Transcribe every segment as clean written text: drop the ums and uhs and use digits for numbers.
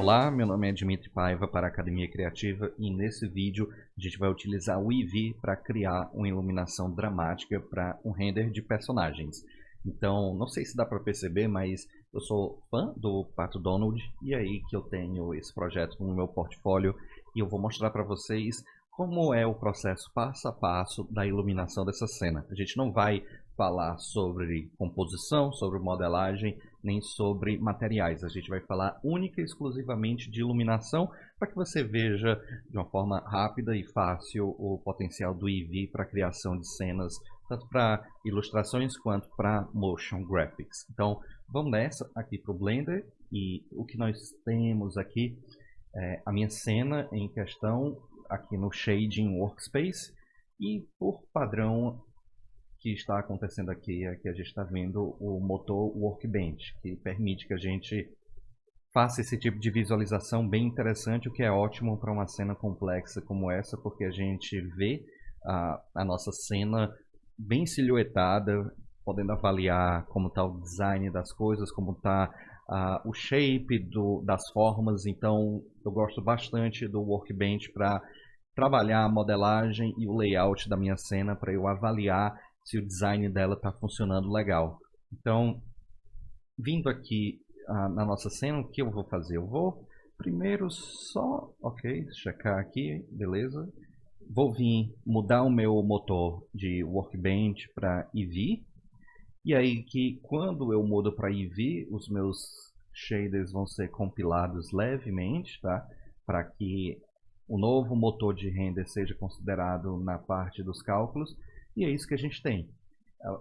Olá, meu nome é Dmitry Paiva para a Academia Criativa e nesse vídeo a gente vai utilizar o Eevee para criar uma iluminação dramática para um render de personagens. Então, não sei se dá para perceber, mas eu sou fã do Pato Donald e aí que eu tenho esse projeto no meu portfólio e eu vou mostrar para vocês como é o processo passo a passo da iluminação dessa cena. A gente não vai falar sobre composição, sobre modelagem, nem sobre materiais. A gente vai falar única e exclusivamente de iluminação para que você veja de uma forma rápida e fácil o potencial do Eevee para a criação de cenas, tanto para ilustrações quanto para motion graphics. Então, vamos nessa aqui para o Blender e o que nós temos aqui é a minha cena em questão aqui no Shading Workspace e por padrão que está acontecendo aqui é que a gente está vendo o motor Workbench, que permite que a gente faça esse tipo de visualização bem interessante, o que é ótimo para uma cena complexa como essa, porque a gente vê a nossa cena bem silhuetada, podendo avaliar como está o design das coisas, como está o shape das formas. Então eu gosto bastante do Workbench para trabalhar a modelagem e o layout da minha cena, para eu avaliar se o design dela está funcionando legal. Então, vindo aqui na nossa cena, o que eu vou fazer? Eu vou primeiro só, checar aqui, beleza. Vou vir mudar o meu motor de Workbench para Eevee. E aí que quando eu mudo para Eevee, os meus shaders vão ser compilados levemente, tá? Para que o novo motor de render seja considerado na parte dos cálculos. E é isso que a gente tem.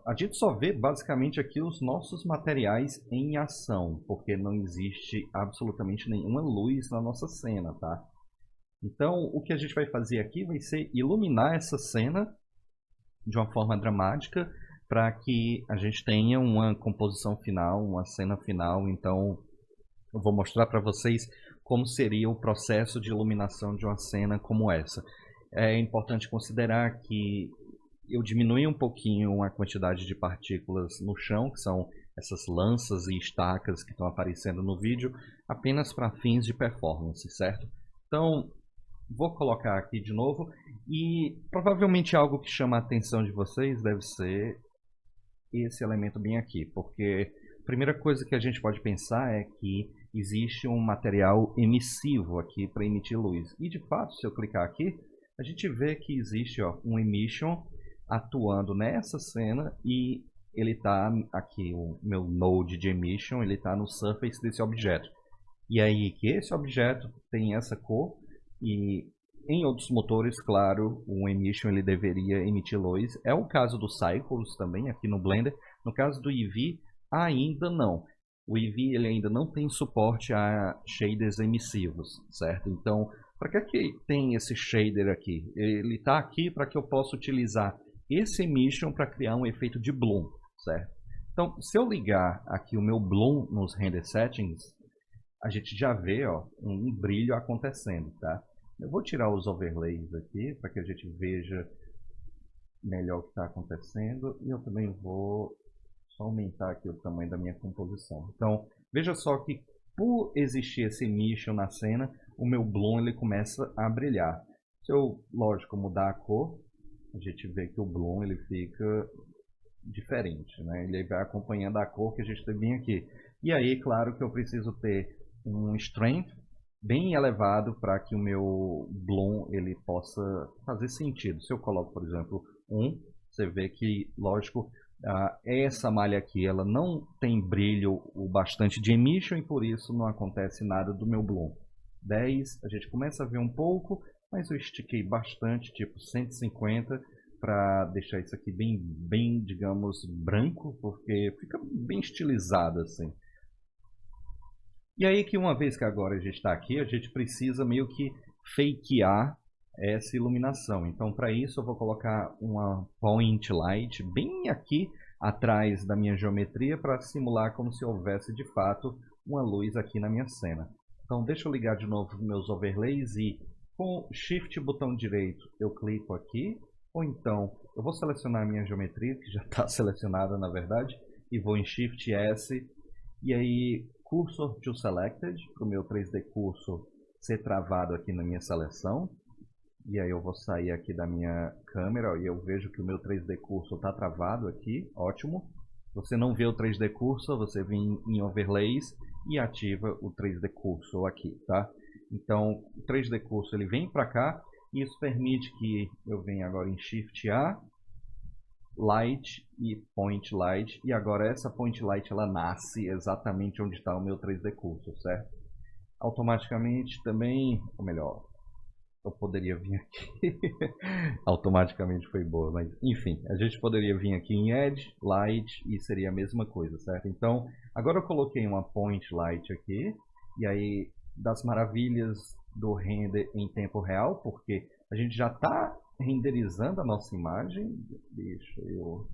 A gente só vê basicamente aqui os nossos materiais em ação, porque não existe absolutamente nenhuma luz na nossa cena, tá? Então, o que a gente vai fazer aqui vai ser iluminar essa cena de uma forma dramática para que a gente tenha uma composição final, uma cena final. Então, eu vou mostrar para vocês como seria o processo de iluminação de uma cena como essa. É importante considerar que eu diminui um pouquinho a quantidade de partículas no chão, que são essas lanças e estacas que estão aparecendo no vídeo, apenas para fins de performance, certo? Então, vou colocar aqui de novo e provavelmente algo que chama a atenção de vocês deve ser esse elemento bem aqui, porque a primeira coisa que a gente pode pensar é que existe um material emissivo aqui para emitir luz. E de fato, se eu clicar aqui, a gente vê que existe um emission atuando nessa cena e ele está aqui, o meu node de emission, ele está no surface desse objeto. E aí que esse objeto tem essa cor e em outros motores, claro, o emission ele deveria emitir luz. É o caso do Cycles também aqui no Blender. No caso do Eevee, ainda não. O Eevee ele ainda não tem suporte a shaders emissivos, certo? Então, para que tem esse shader aqui? Ele está aqui para que eu possa utilizar esse emission para criar um efeito de bloom, certo? Então, se eu ligar aqui o meu bloom nos render settings, a gente já vê um brilho acontecendo, tá? Eu vou tirar os overlays aqui para que a gente veja melhor o que está acontecendo e eu também vou só aumentar aqui o tamanho da minha composição. Então, veja só que por existir esse emission na cena, o meu bloom ele começa a brilhar. Se eu, lógico, mudar a cor, a gente vê que o bloom ele fica diferente, né? Ele vai acompanhando a cor que a gente tem bem aqui. E aí, claro que eu preciso ter um strength bem elevado para que o meu bloom ele possa fazer sentido. Se eu coloco, por exemplo, 1, você vê que, lógico, essa malha aqui ela não tem brilho o bastante de emission e por isso não acontece nada do meu bloom. 10, a gente começa a ver um pouco, mas eu estiquei bastante, tipo 150, para deixar isso aqui bem, digamos, branco, porque fica bem estilizado assim. E aí que uma vez que agora a gente está aqui, a gente precisa meio que fakear essa iluminação. Então, para isso eu vou colocar uma point light bem aqui atrás da minha geometria para simular como se houvesse de fato uma luz aqui na minha cena. Então, deixa eu ligar de novo os meus overlays e com Shift botão direito eu clico aqui, ou então eu vou selecionar a minha geometria, que já está selecionada na verdade, e vou em Shift S, e aí Cursor to Selected, para o meu 3D Cursor ser travado aqui na minha seleção. E aí eu vou sair aqui da minha câmera e eu vejo que o meu 3D Cursor está travado aqui, ótimo. Você não vê o 3D Cursor, você vem em Overlays e ativa o 3D Cursor aqui, tá? Então, o 3D Cursor ele vem para cá e isso permite que eu venha agora em Shift A, Light e Point Light, e agora essa Point Light ela nasce exatamente onde está o meu 3D Cursor, certo? Automaticamente também, ou melhor, eu poderia vir aqui, automaticamente foi boa, mas enfim, a gente poderia vir aqui em Edge, Light e seria a mesma coisa, certo? Então, agora eu coloquei uma Point Light aqui, e aí das maravilhas do render em tempo real, porque a gente já está renderizando a nossa imagem. Deixa eu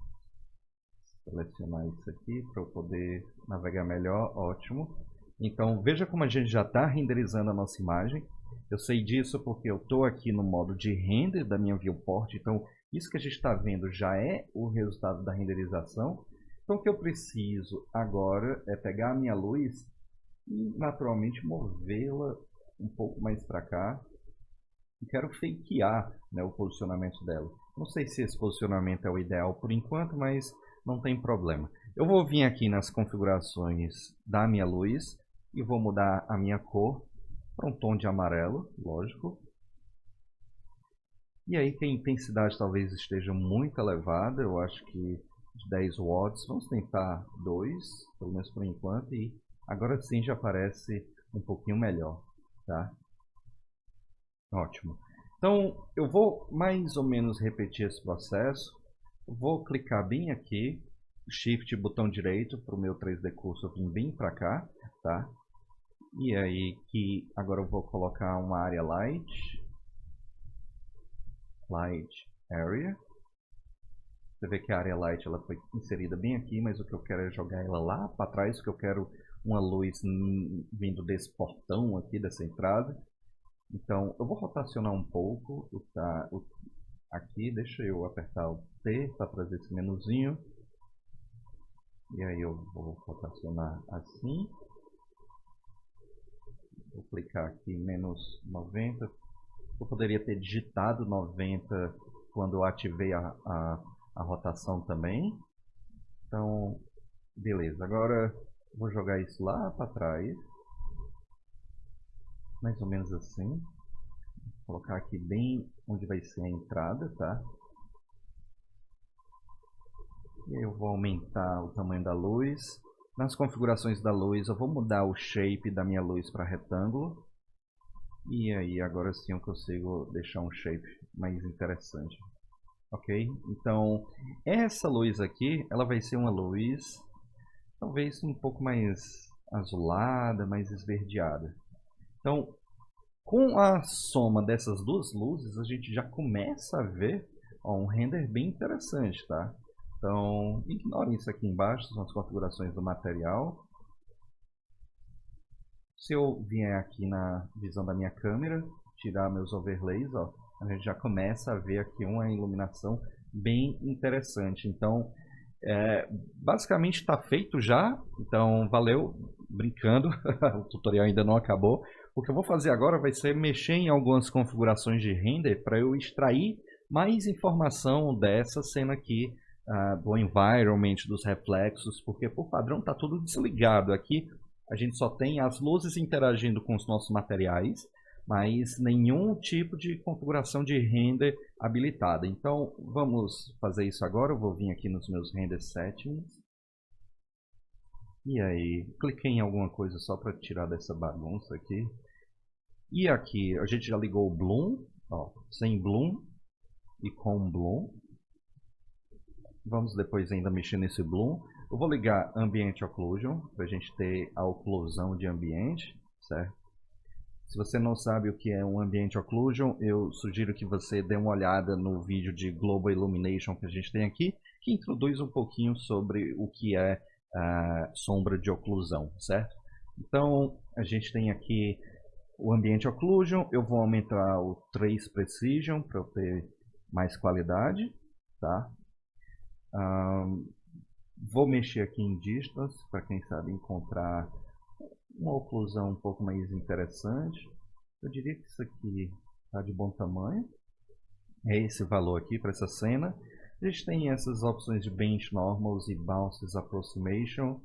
selecionar isso aqui para eu poder navegar melhor, ótimo. Então veja como a gente já está renderizando a nossa imagem. Eu sei disso porque eu estou aqui no modo de render da minha viewport, então isso que a gente está vendo já é o resultado da renderização. Então o que eu preciso agora é pegar a minha luz e naturalmente movê-la um pouco mais para cá. Eu quero fakear, né, o posicionamento dela. Não sei se esse posicionamento é o ideal por enquanto, mas não tem problema. Eu vou vir aqui nas configurações da minha luz e vou mudar a minha cor para um tom de amarelo, lógico. E aí que a intensidade talvez esteja muito elevada, eu acho que de 10 watts, vamos tentar 2, pelo menos por enquanto, e agora sim já parece um pouquinho melhor, tá? Ótimo. Então, eu vou mais ou menos repetir esse processo. Vou clicar bem aqui, Shift, botão direito, para o meu 3D Cursor vir bem para cá, tá? E aí, que agora eu vou colocar uma área Light Area. Você vê que a área Light ela foi inserida bem aqui, mas o que eu quero é jogar ela lá para trás, porque eu quero uma luz vindo desse portão aqui, dessa entrada. Então, eu vou rotacionar um pouco aqui, deixa eu apertar o T para trazer esse menuzinho. E aí eu vou rotacionar assim. Vou clicar aqui menos 90. Eu poderia ter digitado 90 quando eu ativei a rotação também. Então, beleza. Agora vou jogar isso lá para trás. Mais ou menos assim. Vou colocar aqui bem onde vai ser a entrada, tá? E aí eu vou aumentar o tamanho da luz. Nas configurações da luz eu vou mudar o shape da minha luz para retângulo. E aí agora sim eu consigo deixar um shape mais interessante. Ok? Então essa luz aqui, ela vai ser uma luz talvez um pouco mais azulada, mais esverdeada. Então com a soma dessas duas luzes, a gente já começa a ver um render bem interessante, tá? Então, ignorem isso aqui embaixo, são as configurações do material. Se eu vier aqui na visão da minha câmera, tirar meus overlays, ó, a gente já começa a ver aqui uma iluminação bem interessante. Então, basicamente está feito já. Então, valeu, brincando, o tutorial ainda não acabou. O que eu vou fazer agora vai ser mexer em algumas configurações de render para eu extrair mais informação dessa cena aqui, do environment, dos reflexos, porque por padrão está tudo desligado. Aqui a gente só tem as luzes interagindo com os nossos materiais, mas nenhum tipo de configuração de render habilitada. Então vamos fazer isso agora. Eu vou vir aqui nos meus render settings. E aí, cliquei em alguma coisa só para tirar dessa bagunça aqui. E aqui, a gente já ligou o Bloom, ó, sem Bloom e com Bloom. Vamos depois ainda mexer nesse Bloom. Eu vou ligar Ambient Occlusion, para a gente ter a oclusão de ambiente, certo? Se você não sabe o que é um Ambient Occlusion, eu sugiro que você dê uma olhada no vídeo de Global Illumination que a gente tem aqui, que introduz um pouquinho sobre o que é sombra de oclusão, certo? Então, a gente tem aqui o Ambient Occlusion. Eu vou aumentar o Trace Precision para eu ter mais qualidade, tá? Vou mexer aqui em Distance, para quem sabe encontrar uma oclusão um pouco mais interessante. Eu diria que isso aqui está de bom tamanho. É esse valor aqui para essa cena. A gente tem essas opções de Bench Normals e Bounces Approximation.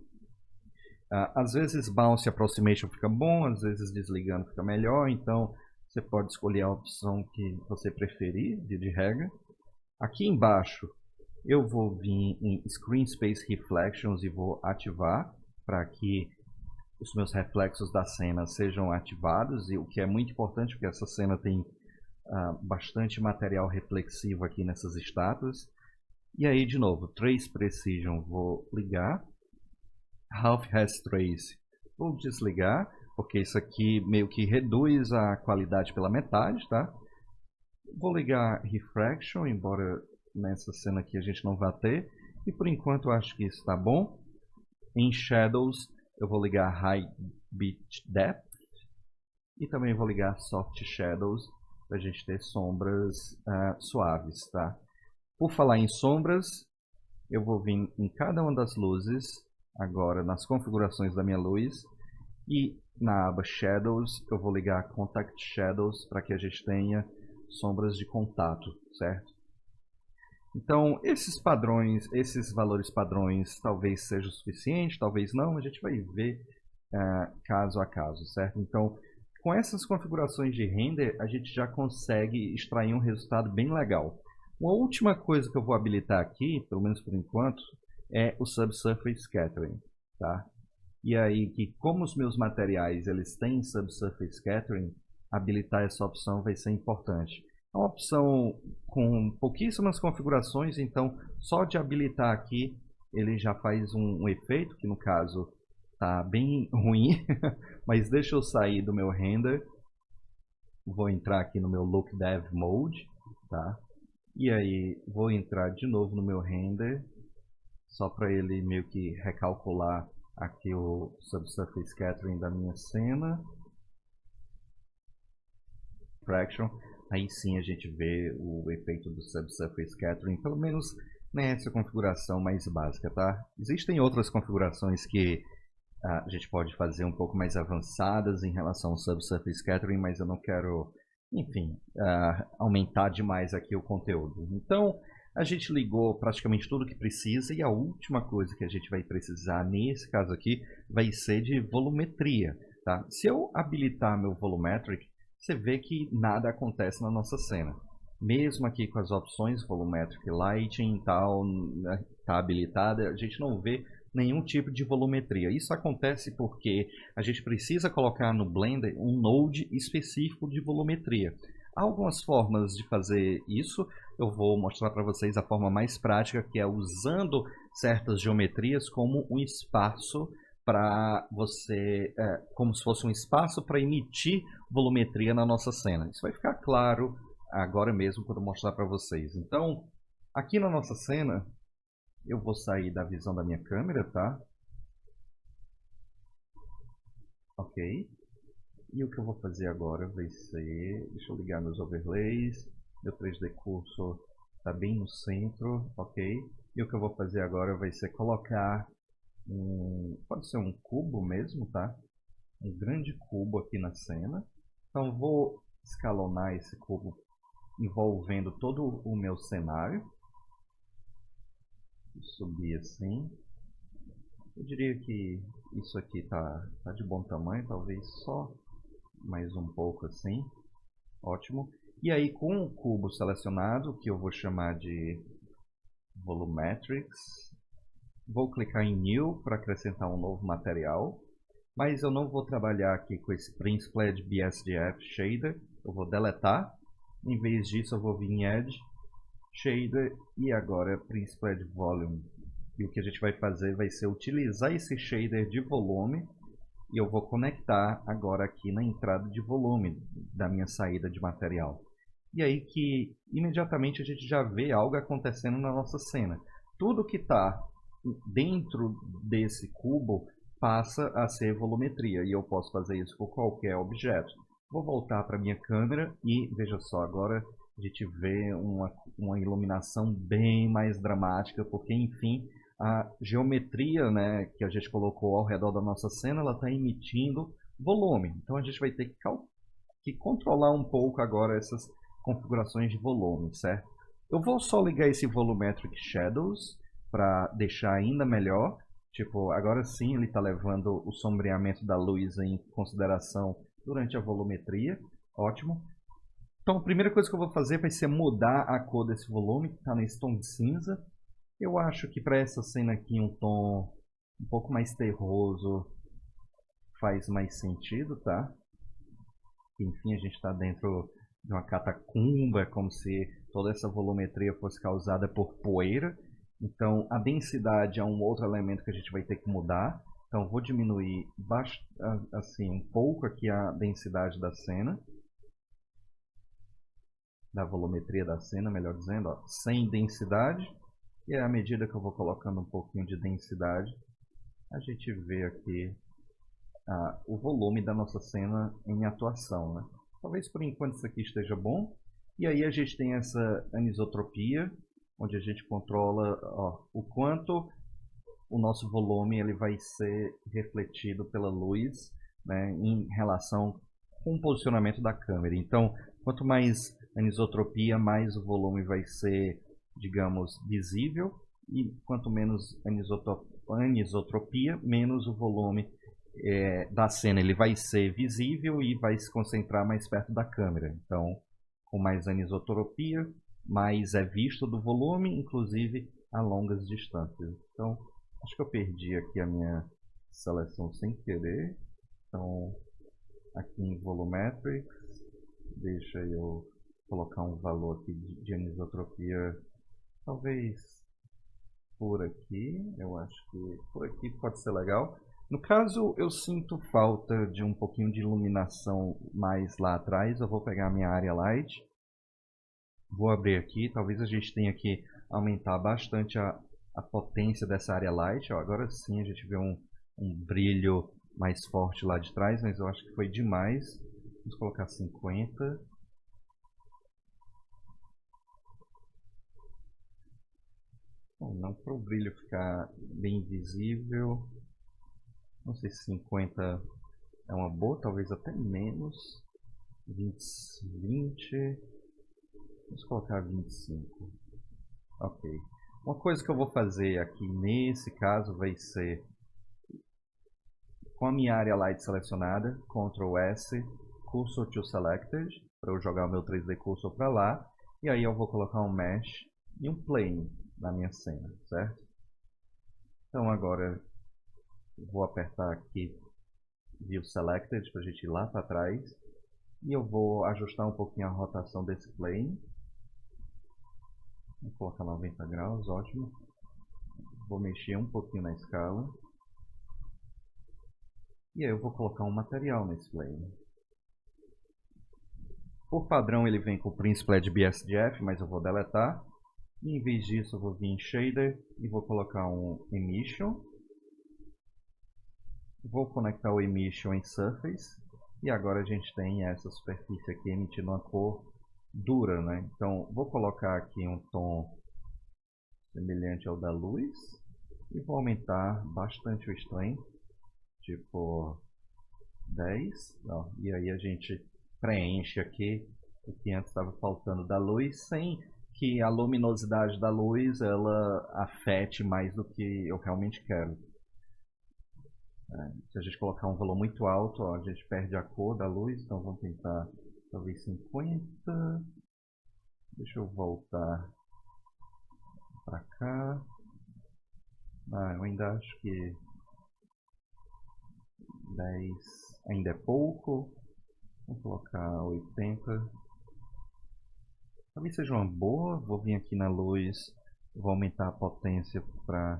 Às vezes Bounce Approximation fica bom, às vezes desligando fica melhor, então você pode escolher a opção que você preferir, de regra. Aqui embaixo eu vou vir em Screen Space Reflections e vou ativar para que os meus reflexos da cena sejam ativados, e o que é muito importante porque essa cena tem bastante material reflexivo aqui nessas estátuas. E aí de novo, Trace Precision vou ligar, Half Has Trace vou desligar, porque isso aqui meio que reduz a qualidade pela metade, tá? Vou ligar Refraction, embora nessa cena aqui a gente não vá ter, e por enquanto eu acho que isso está bom. Em Shadows eu vou ligar High Bit Depth e também vou ligar Soft Shadows para a gente ter sombras suaves, tá? Por falar em sombras, eu vou vir em cada uma das luzes, agora nas configurações da minha luz, e na aba Shadows eu vou ligar Contact Shadows para que a gente tenha sombras de contato, certo? Então, esses padrões, esses valores padrões, talvez seja o suficiente, talvez não, a gente vai ver caso a caso, certo? Então, com essas configurações de render, a gente já consegue extrair um resultado bem legal. Uma última coisa que eu vou habilitar aqui, pelo menos por enquanto, é o Subsurface Scattering, tá? E aí, que como os meus materiais eles têm Subsurface Scattering, habilitar essa opção vai ser importante. É uma opção com pouquíssimas configurações, então só de habilitar aqui ele já faz um efeito, que no caso está bem ruim, mas deixa eu sair do meu render, vou entrar aqui no meu Look Dev Mode, tá? E aí vou entrar de novo no meu render, só para ele meio que recalcular aqui o Subsurface Scattering da minha cena. Fraction. Aí sim a gente vê o efeito do Subsurface Scattering, pelo menos nessa configuração mais básica, tá? Existem outras configurações que a gente pode fazer um pouco mais avançadas em relação ao Subsurface Scattering, mas eu não quero, enfim, aumentar demais aqui o conteúdo. Então, a gente ligou praticamente tudo que precisa, e a última coisa que a gente vai precisar nesse caso aqui vai ser de volumetria, tá? Se eu habilitar meu Volumetric, você vê que nada acontece na nossa cena. Mesmo aqui com as opções Volumetric Lighting e tal, tá habilitada, a gente não vê nenhum tipo de volumetria. Isso acontece porque a gente precisa colocar no Blender um node específico de volumetria. Há algumas formas de fazer isso, eu vou mostrar para vocês a forma mais prática, que é usando certas geometrias como um espaço para você, como se fosse um espaço para emitir volumetria na nossa cena. Isso vai ficar claro agora mesmo quando eu mostrar para vocês. Então, aqui na nossa cena, eu vou sair da visão da minha câmera, tá? Ok. E o que eu vou fazer agora vai ser... Deixa eu ligar meus overlays. Meu 3D Cursor está bem no centro, ok? E o que eu vou fazer agora vai ser colocar pode ser um cubo mesmo, tá? Um grande cubo aqui na cena. Então vou escalonar esse cubo envolvendo todo o meu cenário. Vou subir assim. Eu diria que isso aqui tá de bom tamanho, talvez só mais um pouco assim. Ótimo. E aí com o cubo selecionado, que eu vou chamar de Volumetrics, vou clicar em New para acrescentar um novo material, mas eu não vou trabalhar aqui com esse Principled BSDF Shader, eu vou deletar. Em vez disso eu vou vir em Edge, Shader e agora Principled Volume. E o que a gente vai fazer vai ser utilizar esse shader de volume, e eu vou conectar agora aqui na entrada de volume da minha saída de material. E aí que imediatamente a gente já vê algo acontecendo na nossa cena. Tudo que está dentro desse cubo passa a ser volumetria, e eu posso fazer isso com qualquer objeto. Vou voltar para minha câmera e veja só, agora a gente vê uma iluminação bem mais dramática, porque enfim a geometria, né, que a gente colocou ao redor da nossa cena, ela está emitindo volume. Então a gente vai ter que controlar um pouco agora essas configurações de volume, certo? Eu vou só ligar esse Volumetric Shadows para deixar ainda melhor. Tipo, agora sim ele está levando o sombreamento da luz em consideração durante a volumetria. Ótimo. Então a primeira coisa que eu vou fazer vai ser mudar a cor desse volume, que está nesse tom de cinza. Eu acho que para essa cena aqui um tom um pouco mais terroso faz mais sentido, tá? Enfim, a gente está dentro de uma catacumba, como se toda essa volumetria fosse causada por poeira. Então, a densidade é um outro elemento que a gente vai ter que mudar. Então, vou diminuir assim, um pouco aqui a densidade da cena. Da volumetria da cena, melhor dizendo, ó, sem densidade. E à medida que eu vou colocando um pouquinho de densidade, a gente vê aqui o volume da nossa cena em atuação, né? Talvez por enquanto isso aqui esteja bom. E aí a gente tem essa anisotropia, onde a gente controla o quanto o nosso volume ele vai ser refletido pela luz, né, em relação com o posicionamento da câmera. Então, quanto mais anisotropia, mais o volume vai ser, digamos, visível, e quanto menos anisotropia, menos o volume da cena ele vai ser visível e vai se concentrar mais perto da câmera. Então, com mais anisotropia, mais é visto do volume, inclusive a longas distâncias. Então, acho que eu perdi aqui a minha seleção sem querer. Então, aqui em Volumetrics, deixa eu colocar um valor aqui de anisotropia, talvez por aqui. Eu acho que por aqui pode ser legal. No caso, eu sinto falta de um pouquinho de iluminação mais lá atrás. Eu vou pegar a minha área light. Vou abrir aqui. Talvez a gente tenha que aumentar bastante a potência dessa área light. Ó, agora sim a gente vê um brilho mais forte lá de trás, mas eu acho que foi demais. Vamos colocar 50. Bom, não para o brilho ficar bem visível. Não sei se 50 é uma boa, talvez até menos. 20. Vamos colocar 25. Ok. Uma coisa que eu vou fazer aqui nesse caso vai ser, com a minha área light selecionada, Ctrl S, Cursor to Selected, para eu jogar o meu 3D Cursor para lá. E aí eu vou colocar um Mesh e um Plane na minha cena, certo? Então agora vou apertar aqui View Selected para a gente ir lá para trás. E eu vou ajustar um pouquinho a rotação desse plane. Vou colocar 90 graus, ótimo. Vou mexer um pouquinho na escala. E aí eu vou colocar um material nesse plane. Por padrão ele vem com o Principled BSDF, mas eu vou deletar. E em vez disso eu vou vir em Shader e vou colocar um Emission. Vou conectar o Emission em Surface. E agora a gente tem essa superfície aqui emitindo uma cor dura, né? Então vou colocar aqui um tom semelhante ao da luz e vou aumentar bastante o strength, tipo 10, ó, e aí a gente preenche aqui o que antes estava faltando da luz, sem que a luminosidade da luz ela afete mais do que eu realmente quero. Se a gente colocar um valor muito alto, ó, a gente perde a cor da luz, então vamos tentar talvez 50. Deixa eu voltar para cá. Eu ainda acho que 10 ainda é pouco. Vou colocar 80. Talvez seja uma boa. Vou vir aqui na luz. Vou aumentar a potência para,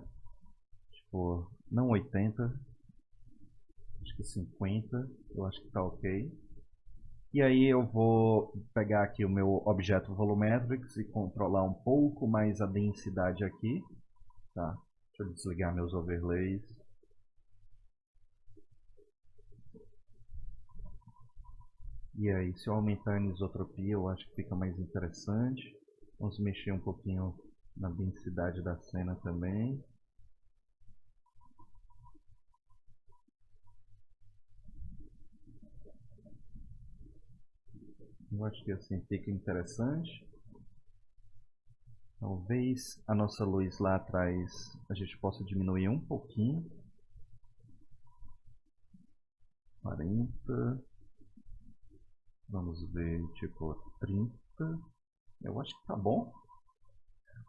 tipo, não 80. Acho que 50. Eu acho que está ok. E aí eu vou pegar aqui o meu objeto Volumetrics e controlar um pouco mais a densidade aqui. Tá? Deixa eu desligar meus overlays. E aí, se eu aumentar a anisotropia, eu acho que fica mais interessante. Vamos mexer um pouquinho na densidade da cena também. Eu acho que assim fica interessante. Talvez a nossa luz lá atrás a gente possa diminuir um pouquinho. 40. Vamos ver, tipo 30. Eu acho que tá bom.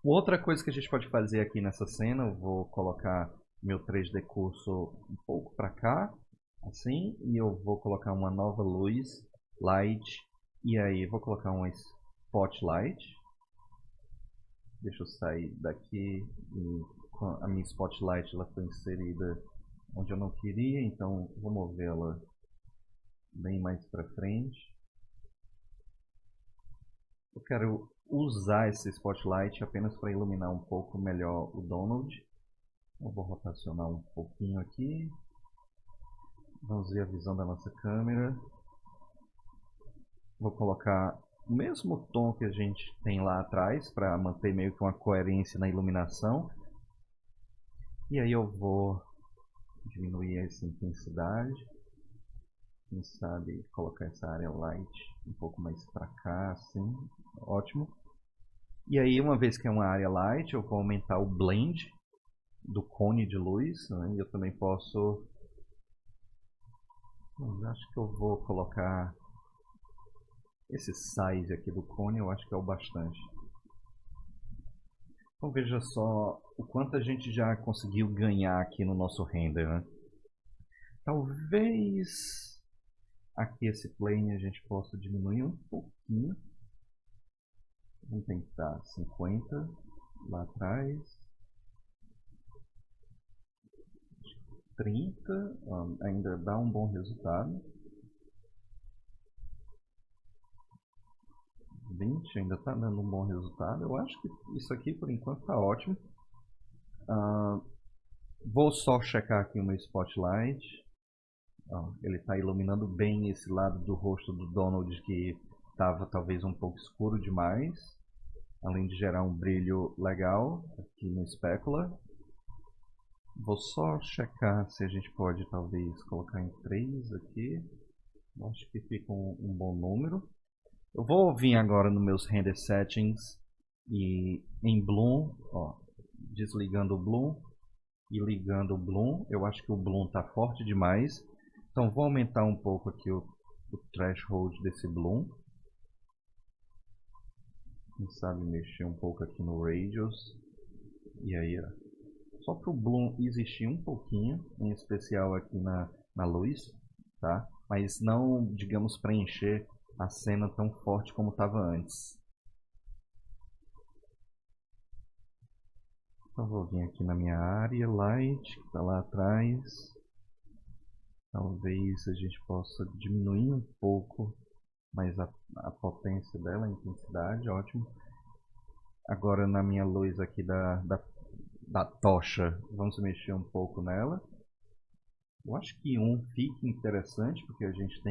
Outra coisa que a gente pode fazer aqui nessa cena, eu vou colocar meu 3D Cursor um pouco para cá, assim, e eu vou colocar uma nova luz, light, e aí vou colocar um spotlight. Deixa eu sair daqui, e a minha spotlight ela foi inserida onde eu não queria, então vou movê-la bem mais para frente. Eu quero usar esse spotlight apenas para iluminar um pouco melhor o Donald. Eu vou rotacionar um pouquinho aqui. Vamos ver a visão da nossa câmera. Vou colocar o mesmo tom que a gente tem lá atrás para manter meio que uma coerência na iluminação. E aí eu vou diminuir essa intensidade. Quem sabe colocar essa área light um pouco mais para cá, assim. Ótimo. E aí, uma vez que é uma área light, eu vou aumentar o blend do cone de luz, né? E eu também posso... acho que eu vou colocar esse size aqui do cone, eu acho que é o bastante. Então veja só o quanto a gente já conseguiu ganhar aqui no nosso render, né? Talvez aqui esse plane a gente possa diminuir um pouquinho. Vamos tentar 50 lá atrás. 30, ainda dá um bom resultado. 20 ainda está dando um bom resultado. Eu acho que isso aqui por enquanto está ótimo. Vou só checar aqui o meu spotlight. Ele está iluminando bem esse lado do rosto do Donald que estava talvez um pouco escuro demais. Além de gerar um brilho legal aqui no Specular. Vou só checar se a gente pode talvez colocar em 3 aqui. Acho que fica um bom número. Eu vou vir agora nos meus render settings e em Bloom, desligando o Bloom e ligando o Bloom. Eu acho que o Bloom está forte demais. Então vou aumentar um pouco aqui o threshold desse Bloom. Quem sabe mexer um pouco aqui no Radius. E aí, só para o Bloom existir um pouquinho, em especial aqui na luz, tá? Mas não, digamos, preencher a cena tão forte como estava antes. Então vou vir aqui na minha área light, que está lá atrás. Talvez a gente possa diminuir um pouco mais a potência dela, a intensidade, ótimo. Agora na minha luz aqui da tocha, vamos mexer um pouco nela. Eu acho que fica interessante, porque a gente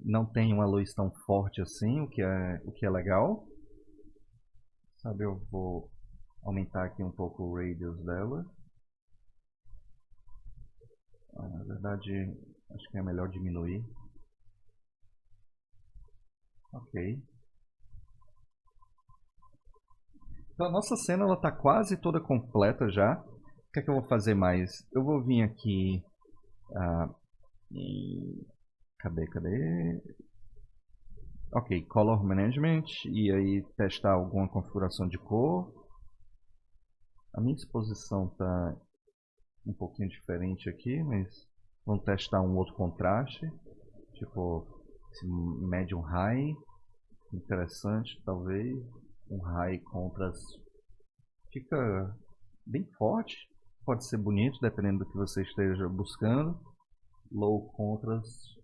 não tem uma luz tão forte assim, o que é legal. Sabe, eu vou aumentar aqui um pouco o radius dela. Na verdade, acho que é melhor diminuir. Ok. Então a nossa cena está quase toda completa já. O que é que eu vou fazer mais? Eu vou vir aqui cadê? Ok, Color Management e aí testar alguma configuração de cor. A minha exposição está um pouquinho diferente aqui, mas vamos testar um outro contraste, tipo esse Medium High, interessante talvez, um High Contrast fica bem forte, pode ser bonito dependendo do que você esteja buscando. Low Contrast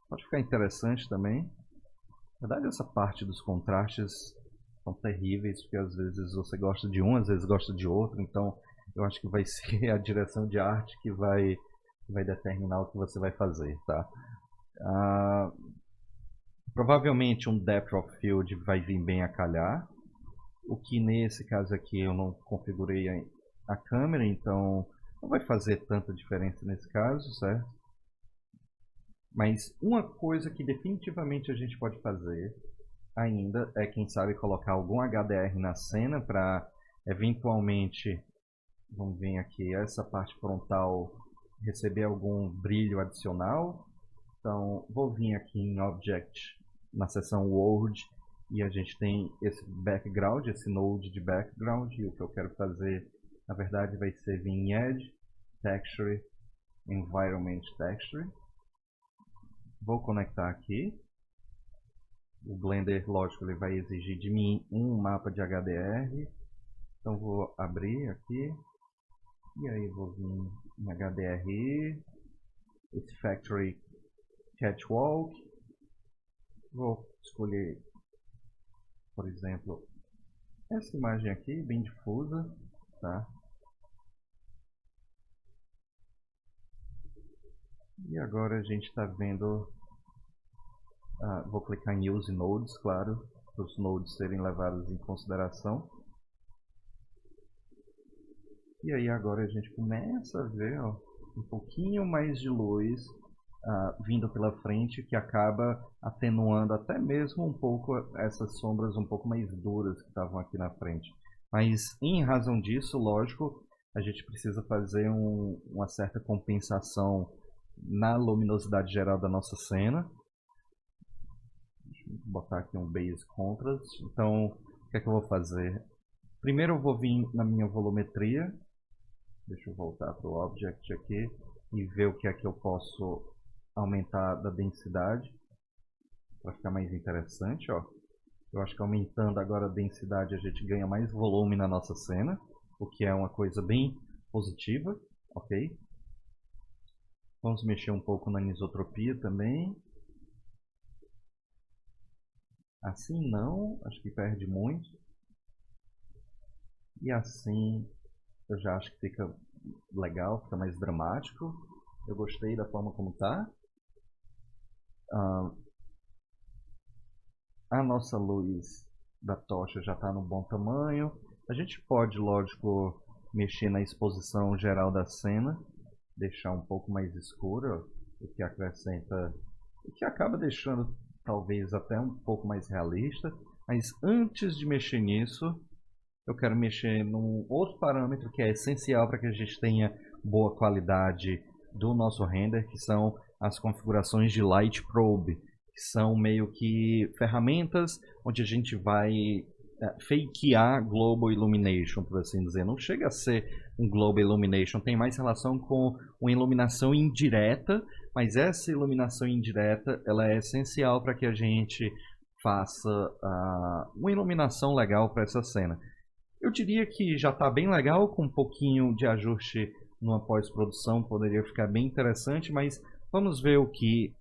pode ficar interessante também. Na verdade, essa parte dos contrastes são terríveis, porque às vezes você gosta de um, às vezes gosta de outro, então eu acho que vai ser a direção de arte que vai determinar o que você vai fazer, tá? Provavelmente um Depth of Field vai vir bem a calhar, o que nesse caso aqui eu não configurei a câmera, então não vai fazer tanta diferença nesse caso, certo? Mas uma coisa que definitivamente a gente pode fazer ainda é, quem sabe, colocar algum HDR na cena para eventualmente, vamos ver aqui, essa parte frontal receber algum brilho adicional. Então, vou vir aqui em Object, na seção World, e a gente tem esse background, esse node de background, e o que eu quero fazer, na verdade, vai ser vir em Edge, Texture, Environment Texture. Vou conectar aqui. O Blender, lógico, ele vai exigir de mim um mapa de HDR. Então vou abrir aqui. E aí vou vir em HDRI. Esse Factory Catwalk. Vou escolher, por exemplo, essa imagem aqui, bem difusa, tá? E agora a gente está vendo, vou clicar em Use Nodes, claro, para os nodes serem levados em consideração. E aí agora a gente começa a ver, ó, um pouquinho mais de luz vindo pela frente, que acaba atenuando até mesmo um pouco essas sombras um pouco mais duras que estavam aqui na frente. Mas em razão disso, lógico, a gente precisa fazer uma certa compensação na luminosidade geral da nossa cena. Deixa eu botar aqui um Base Contrast. Então, o que é que eu vou fazer? Primeiro eu vou vir na minha volumetria. Deixa eu voltar para o Object aqui e ver o que é que eu posso aumentar da densidade para ficar mais interessante, ó. Eu acho que aumentando agora a densidade a gente ganha mais volume na nossa cena, o que é uma coisa bem positiva, ok? Vamos mexer um pouco na anisotropia também. Assim não, acho que perde muito. E assim eu já acho que fica legal, fica mais dramático. Eu gostei da forma como tá. A nossa luz da tocha já está no bom tamanho. A gente pode, lógico, mexer na exposição geral da cena, deixar um pouco mais escura, o que acrescenta, o que acaba deixando talvez até um pouco mais realista. Mas antes de mexer nisso, eu quero mexer num outro parâmetro que é essencial para que a gente tenha boa qualidade do nosso render, que são as configurações de Light Probe, que são meio que ferramentas onde a gente vai fakear Global Illumination, por assim dizer. Não chega a ser um Global Illumination, tem mais relação com uma iluminação indireta, mas essa iluminação indireta ela é essencial para que a gente faça uma iluminação legal para essa cena. Eu diria que já está bem legal, com um pouquinho de ajuste numa pós-produção poderia ficar bem interessante, mas vamos ver o que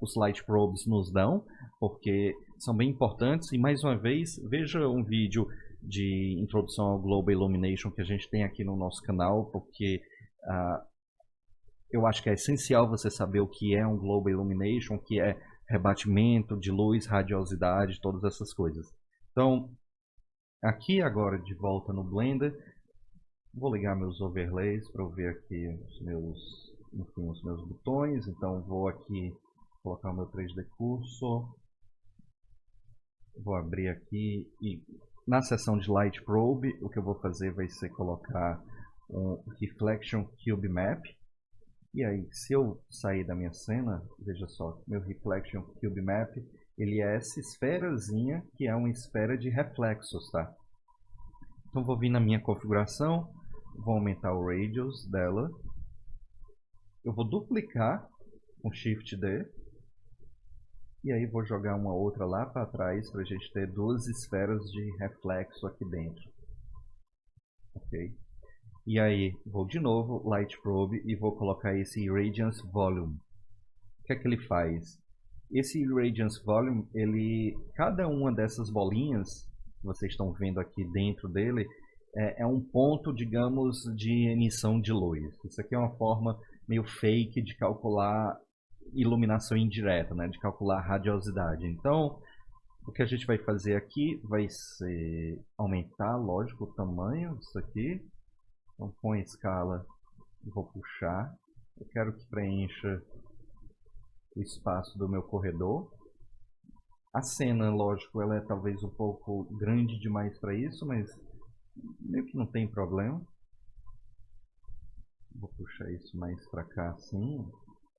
os Light Probes nos dão, porque são bem importantes. E mais uma vez, veja um vídeo de introdução ao Global Illumination que a gente tem aqui no nosso canal, porque eu acho que é essencial você saber o que é um Global Illumination, o que é rebatimento de luz, radiosidade, todas essas coisas. Então, aqui agora de volta no Blender, vou ligar meus overlays para eu ver aqui os meus botões. Então vou aqui colocar o meu 3D Cursor, vou abrir aqui e na seção de Light Probe o que eu vou fazer vai ser colocar um Reflection Cube Map. E aí, se eu sair da minha cena, veja só, meu Reflection Cube Map, ele é essa esferazinha que é uma esfera de reflexos, tá? Então vou vir na minha configuração, vou aumentar o radius dela, eu vou duplicar com Shift D, e aí vou jogar uma outra lá para trás para a gente ter duas esferas de reflexo aqui dentro. Ok? E aí vou de novo Light Probe e vou colocar esse Irradiance Volume. O que é que ele faz? Esse Irradiance Volume, cada uma dessas bolinhas que vocês estão vendo aqui dentro dele é um ponto, digamos, de emissão de luz. Isso aqui é uma forma meio fake de calcular iluminação indireta, né? De calcular radiosidade. Então, o que a gente vai fazer aqui vai ser aumentar, lógico, o tamanho disso aqui. Então, com a escala, eu vou puxar. Eu quero que preencha o espaço do meu corredor. A cena, lógico, ela é talvez um pouco grande demais para isso, mas meio que não tem problema. Vou puxar isso mais para cá assim,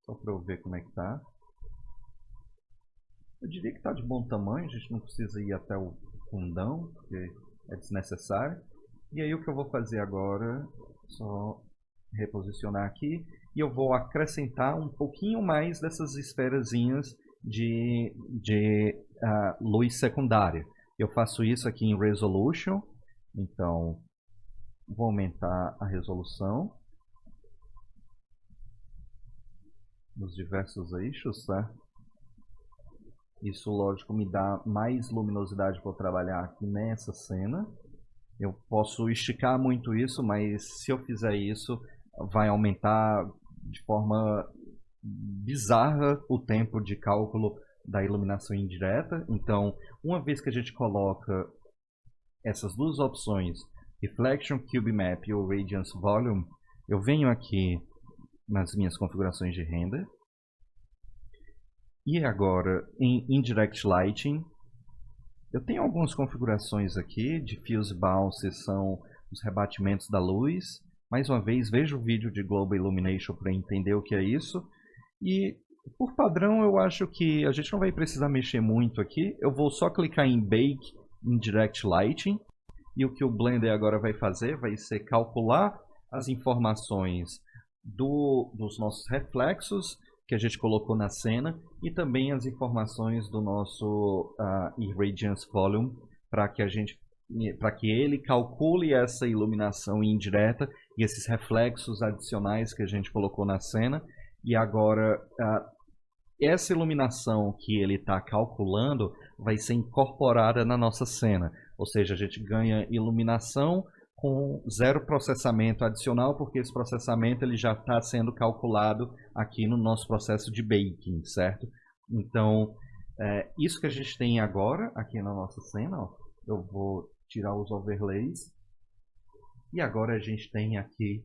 só para eu ver como é que tá. Eu diria que está de bom tamanho, a gente não precisa ir até o fundão, porque é desnecessário. E aí o que eu vou fazer agora, só reposicionar aqui, e eu vou acrescentar um pouquinho mais dessas esferazinhas de luz secundária. Eu faço isso aqui em Resolution, então vou aumentar a resolução nos diversos eixos, tá? Isso, lógico, me dá mais luminosidade para trabalhar aqui nessa cena. Eu posso esticar muito isso, mas se eu fizer isso, vai aumentar de forma bizarra o tempo de cálculo da iluminação indireta. Então, uma vez que a gente coloca essas duas opções, Reflection, Cube Map ou Radiance Volume, eu venho aqui nas minhas configurações de render. E agora, em Indirect Lighting, eu tenho algumas configurações aqui. Diffuse Bounce são os rebatimentos da luz. Mais uma vez, veja o vídeo de Global Illumination para entender o que é isso. E, por padrão, eu acho que a gente não vai precisar mexer muito aqui. Eu vou só clicar em Bake Indirect Lighting. E o que o Blender agora vai fazer vai ser calcular as informações dos nossos reflexos que a gente colocou na cena e também as informações do nosso Irradiance Volume para que ele calcule essa iluminação indireta e esses reflexos adicionais que a gente colocou na cena. E agora essa iluminação que ele está calculando vai ser incorporada na nossa cena, ou seja, a gente ganha iluminação com zero processamento adicional, porque esse processamento ele já está sendo calculado aqui no nosso processo de baking, certo? Então, isso que a gente tem agora aqui na nossa cena, ó, eu vou tirar os overlays, e agora a gente tem aqui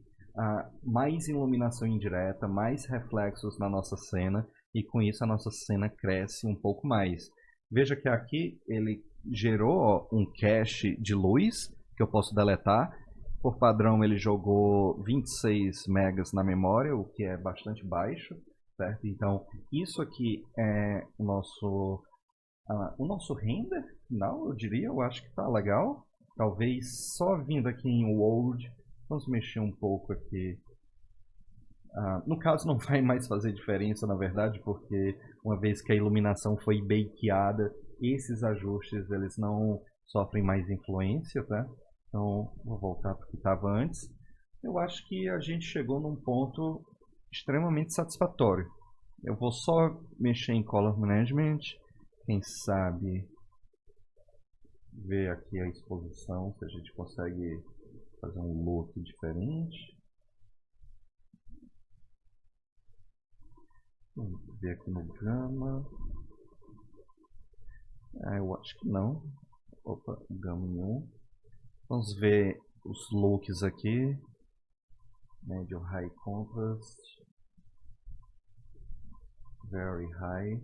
mais iluminação indireta, mais reflexos na nossa cena, e com isso a nossa cena cresce um pouco mais. Veja que aqui ele gerou um cache de luz, que eu posso deletar. Por padrão ele jogou 26 megas na memória, o que é bastante baixo, certo? Então isso aqui é o nosso render final, eu diria. Eu acho que está legal. Talvez só vindo aqui em World, vamos mexer um pouco aqui. No caso não vai mais fazer diferença, na verdade, porque uma vez que a iluminação foi bakeada, esses ajustes eles não sofrem mais influência, tá? Então, vou voltar para o que estava antes. Eu acho que a gente chegou num ponto extremamente satisfatório. Eu vou só mexer em Color Management, quem sabe ver aqui a exposição, se a gente consegue fazer um look diferente. Vamos ver aqui no Gama. Eu acho que não. Opa, Gama nenhum. Vamos ver os looks aqui. Médio High Contrast. Very High.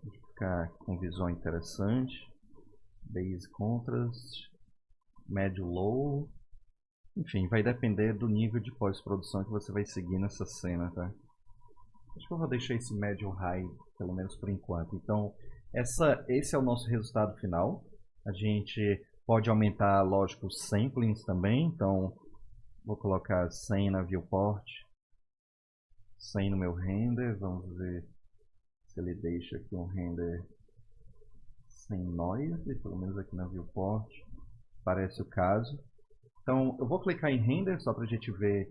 Vai ficar com visão interessante. Base Contrast. Médio Low. Enfim, vai depender do nível de pós-produção que você vai seguir nessa cena, tá? Acho que eu vou deixar esse médio high, pelo menos por enquanto. Então, esse é o nosso resultado final. A gente pode aumentar, lógico, os samplings também. Então, vou colocar 100 na viewport, 100 no meu render. Vamos ver se ele deixa aqui um render sem noise, pelo menos aqui na viewport. Parece o caso. Então, eu vou clicar em render só para a gente ver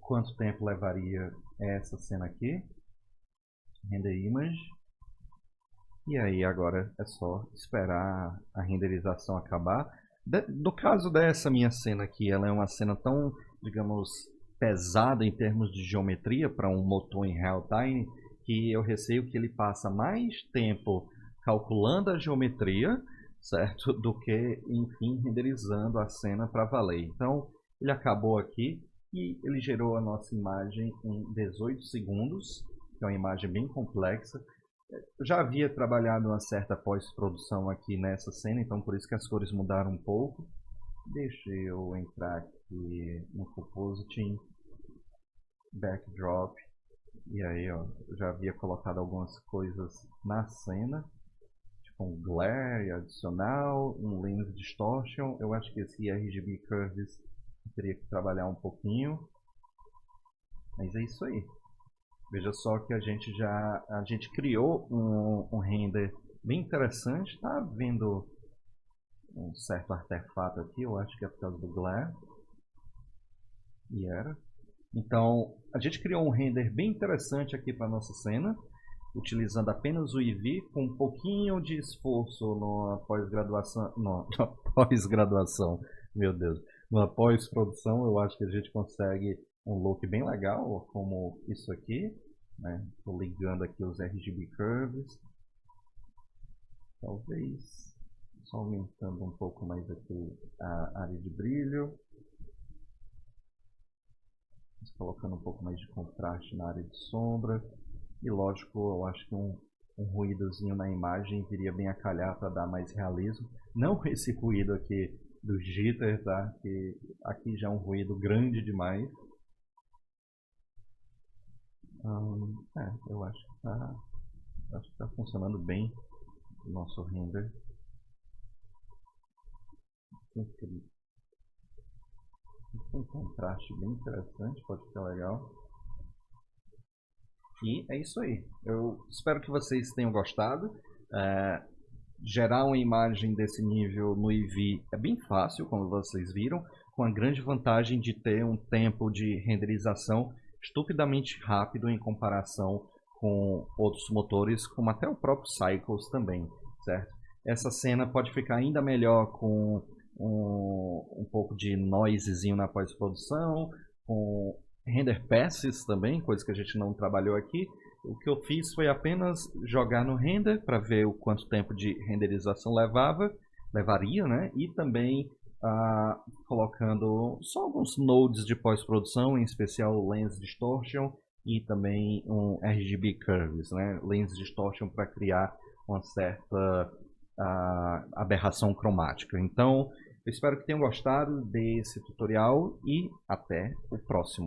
quanto tempo levaria essa cena aqui. Render image. E aí agora é só esperar a renderização acabar. No caso dessa minha cena aqui, ela é uma cena tão, digamos, pesada em termos de geometria para um motor em real time, que eu receio que ele passa mais tempo calculando a geometria, certo, do que, enfim, renderizando a cena para valer. Então, ele acabou aqui e ele gerou a nossa imagem em 18 segundos. que é uma imagem bem complexa. Eu já havia trabalhado uma certa pós-produção aqui nessa cena, então por isso que as cores mudaram um pouco. Deixa eu entrar aqui no Compositing, Backdrop, e aí ó, eu já havia colocado algumas coisas na cena, tipo um Glare adicional, um Lens Distortion. Eu acho que esse RGB Curves eu teria que trabalhar um pouquinho, mas é isso aí. Veja só que a gente criou um render bem interessante. Tá vendo um certo artefato aqui, eu acho que é por causa do glare. E era. Então, a gente criou um render bem interessante aqui para nossa cena, utilizando apenas o EV, com um pouquinho de esforço na pós-graduação. Na pós-graduação, meu Deus. Na pós-produção, eu acho que a gente consegue um look bem legal, como isso aqui. Estou ligando aqui os RGB Curves. Talvez só aumentando um pouco mais aqui a área de brilho. Colocando um pouco mais de contraste na área de sombra. E lógico, eu acho que um ruídozinho na imagem viria bem a calhar para dar mais realismo. Não esse ruído aqui do jitter, tá? Que aqui já é um ruído grande demais. Eu acho que tá funcionando bem o nosso render. Tem um contraste bem interessante, pode ficar legal. E é isso aí. Eu espero que vocês tenham gostado. Gerar uma imagem desse nível no EV é bem fácil, como vocês viram, com a grande vantagem de ter um tempo de renderização estupidamente rápido em comparação com outros motores, como até o próprio Cycles também, certo? Essa cena pode ficar ainda melhor com um pouco de noisezinho na pós-produção, com render passes também, coisa que a gente não trabalhou aqui. O que eu fiz foi apenas jogar no render para ver o quanto tempo de renderização levaria, né? E também colocando só alguns nodes de pós-produção, em especial o Lens Distortion e também um RGB Curves, né? Lens Distortion para criar uma certa aberração cromática. Então, eu espero que tenham gostado desse tutorial e até o próximo.